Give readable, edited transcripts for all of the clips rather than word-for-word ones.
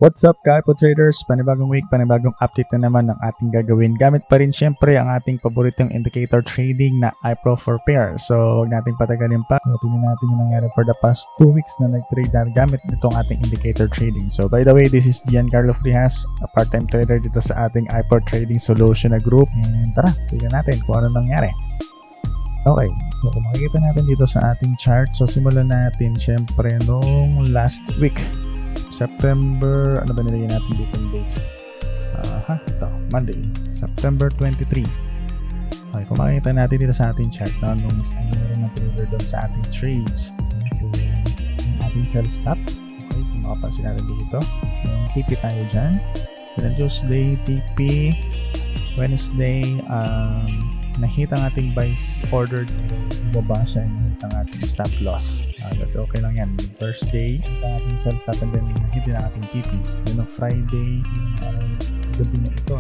What's up, Hypo Traders? Panibagong week, panibagong update na naman ng ating gagawin. Gamit pa rin syempre ang ating paboritong indicator trading na iPro4Pair. So, huwag natin patagalin pa. So, tingnan natin yung nangyari for the past 2 weeks na nag-trade na gamit nitong ating indicator trading. So, by the way, this is Giancarlo Frihas, a part-time trader dito sa ating iPro Trading Solution na group. And tara, tingnan natin kung ano nangyari. Okay, so kung makikita natin dito sa ating chart, so simulan natin syempre nung last week. September, ano ba nilagyan natin dito yung date? Ito, Monday, September 23. Okay, kung makikita natin dito sa ating chart na nung meron na trader doon sa ating trades. Okay, yung ating sell stop. Okay, kung makapansin natin dito. Yung TP tayo dyan. Then Tuesday, TP. Wednesday, nakita ang ating buys ordered. Baba siya, nakita ang ating stop loss. But okay lang yan. Thursday, nakita ang ating sell stop and then nakita ang ating TP. Then on Friday, gabi na ito,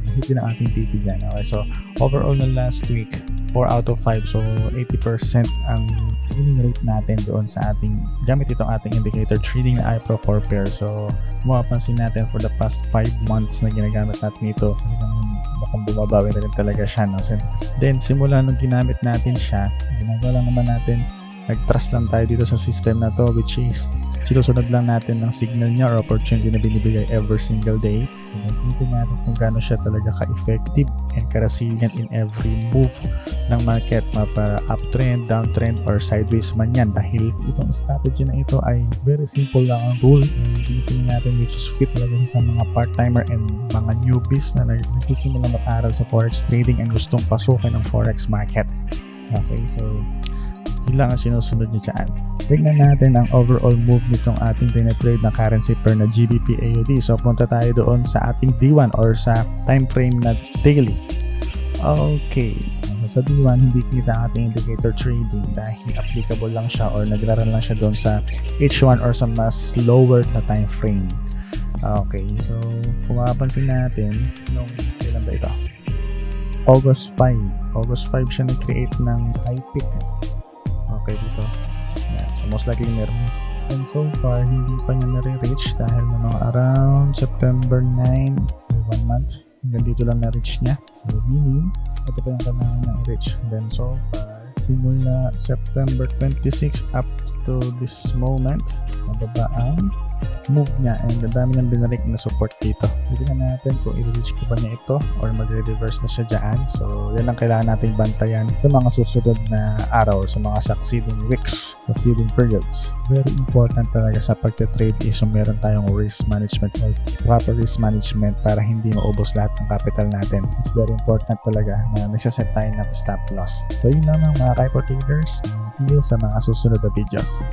nakita ang ating TP dyan. Okay, so overall na last week, 4 out of 5. So 80% ang winning rate natin doon sa ating, gamit itong ating indicator trading na iPro4Pair. So mapapansin natin for the past 5 months na ginagamit natin ito, mukhang bumabawi na rin talaga siya. No? So, then simula nung ginamit natin siya, ginagawa lang naman natin, nag-trust lang tayo dito sa system na to, which is sinusunod lang natin ng signal niya or opportunity na binibigay every single day. Nakikita natin kung gaano siya talaga ka-effective and ka-resilient in every move ng market, para uptrend, downtrend, or sideways man yan. Dahil itong strategy na ito ay very simple lang ang rule, and tinitingnan natin which is fit talaga sa mga part-timer and mga newbies na nagsisimula mag-aral sa forex trading and gustong pasukin ng forex market. Okay, so yun lang ang sinusunod niya dyan. Tignan natin ang overall move nitong ating tinatrade na currency pair na GBP AUD. So punta tayo doon sa ating D1 or sa time frame na daily. Okay, sa D1 hindi kita ang ating indicator trading dahil applicable lang siya or nagraran lang siya doon sa H1 or sa mas lower na time frame. Okay, so kung mapapansin natin nung kailan ba ito? August 5 siya nag-create ng high peak. Okay, dito. Yeah, so most likely meron. And so far, hindi pa niya nare-reach dahil na mga around September 9, 1 month. Hanggang dito lang na-reach niya. So, meaning, ito pa yung kailangan na i-reach. Then so far, simula September 26 up to this moment, mababa ang move niya and ang dami niyang binalik na support dito. Tignan natin kung i-reach pa ba niya ito or magre-reverse na siya dyan. So yan ang kailangan nating bantayan sa mga susunod na araw, sa mga succeeding weeks, succeeding periods. Very important talaga sa pagte-trade is yung meron tayong risk management or proper risk management para hindi maubos lahat ng capital natin. It's very important talaga na nagsaset tayo ng stop loss. So yun lang mga Hypo Traders. See you sa mga susunod na videos.